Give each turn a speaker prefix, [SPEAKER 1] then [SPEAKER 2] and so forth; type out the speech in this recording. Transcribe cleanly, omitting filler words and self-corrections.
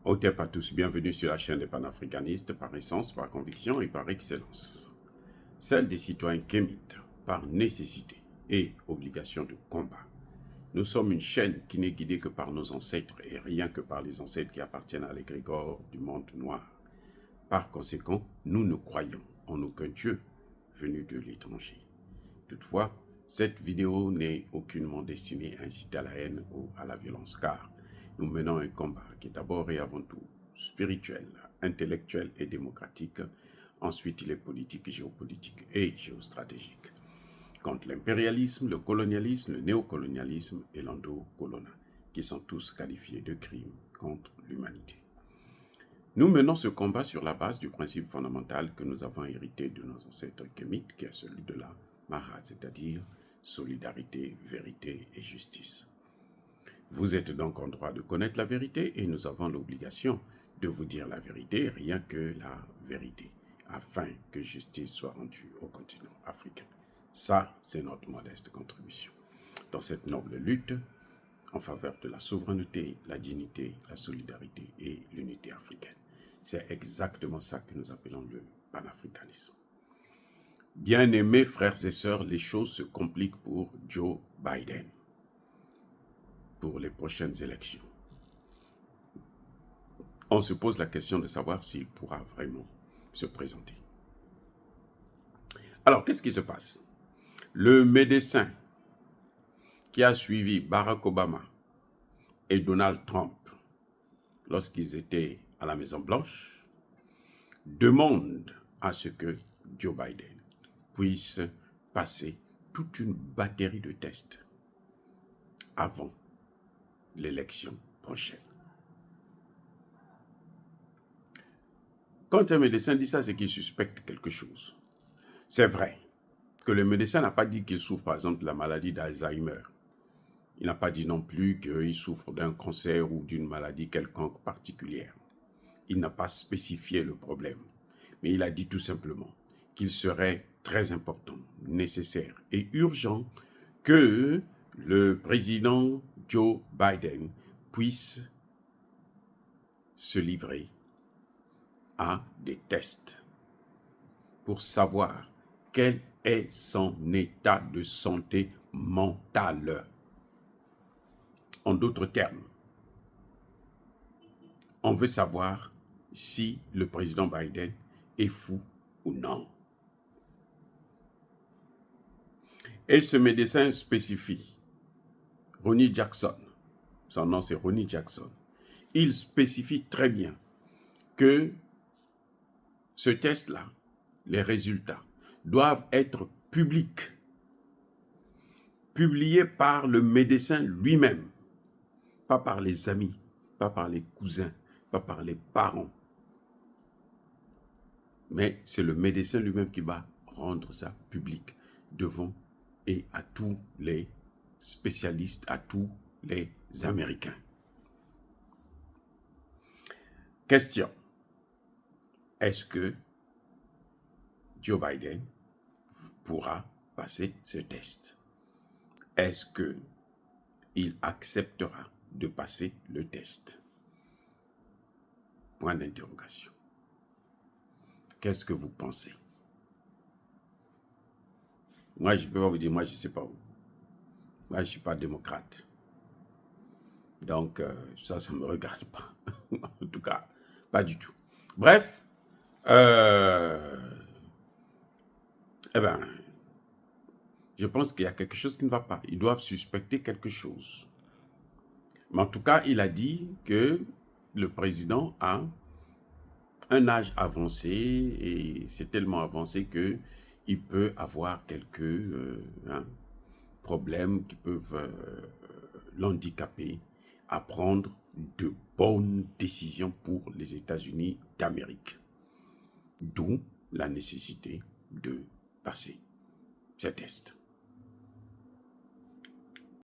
[SPEAKER 1] Hotep à tous, bienvenue sur la chaîne des panafricanistes par essence, par conviction et par excellence. Celle des citoyens kémites par nécessité et obligation de combat. Nous sommes une chaîne qui n'est guidée que par nos ancêtres et rien que par les ancêtres qui appartiennent à l'égrégore du monde noir. Par conséquent, nous ne croyons en aucun Dieu venu de l'étranger. Toutefois, cette vidéo n'est aucunement destinée à inciter à la haine ou à la violence, car nous menons un combat qui est d'abord et avant tout spirituel, intellectuel et démocratique. Ensuite, il est politique, géopolitique et géostratégique. Contre l'impérialisme, le colonialisme, le néocolonialisme et l'endocolonat, qui sont tous qualifiés de crimes contre l'humanité. Nous menons ce combat sur la base du principe fondamental que nous avons hérité de nos ancêtres kémites, qui est celui de la Mahat, c'est-à-dire solidarité, vérité et justice. Vous êtes donc en droit de connaître la vérité et nous avons l'obligation de vous dire la vérité, rien que la vérité, afin que justice soit rendue au continent africain. Ça, c'est notre modeste contribution dans cette noble lutte en faveur de la souveraineté, la dignité, la solidarité et l'unité africaine. C'est exactement ça que nous appelons le panafricanisme. Bien-aimés frères et sœurs, les choses se compliquent pour Joe Biden pour les prochaines élections. On se pose la question de savoir s'il pourra vraiment se présenter. Alors, qu'est-ce qui se passe? Le médecin qui a suivi Barack Obama et Donald Trump lorsqu'ils étaient à la Maison-Blanche demande à ce que Joe Biden puisse passer toute une batterie de tests avant l'élection prochaine. Quand un médecin dit ça, c'est qu'il suspecte quelque chose. C'est vrai que le médecin n'a pas dit qu'il souffre, par exemple, de la maladie d'Alzheimer. Il n'a pas dit non plus qu'il souffre d'un cancer ou d'une maladie quelconque particulière. Il n'a pas spécifié le problème. Mais il a dit tout simplement qu'il serait très important, nécessaire et urgent que le président Joe Biden puisse se livrer à des tests pour savoir quel est son état de santé mentale. En d'autres termes, on veut savoir si le président Biden est fou ou non. Et ce médecin spécifie, Ronny Jackson, son nom c'est Ronny Jackson, il spécifie très bien que ce test-là, les résultats, doivent être publics, publiés par le médecin lui-même, pas par les amis, pas par les cousins, pas par les parents. Mais c'est le médecin lui-même qui va rendre ça public devant et à tous les spécialistes, à tous les Américains. Question. Est-ce que Joe Biden pourra passer ce test? Est-ce qu'il acceptera de passer le test? Point d'interrogation. Qu'est-ce que vous pensez? Moi, je ne peux pas vous dire, moi, je ne sais pas où. Moi, je ne suis pas démocrate. Donc, ça ne me regarde pas. En tout cas, pas du tout. Bref, je pense qu'il y a quelque chose qui ne va pas. Ils doivent suspecter quelque chose. Mais en tout cas, il a dit que le président a un âge avancé et c'est tellement avancé qu'il peut avoir quelques problèmes qui peuvent l'handicaper à prendre de bonnes décisions pour les États-Unis d'Amérique. D'où la nécessité de passer ces tests.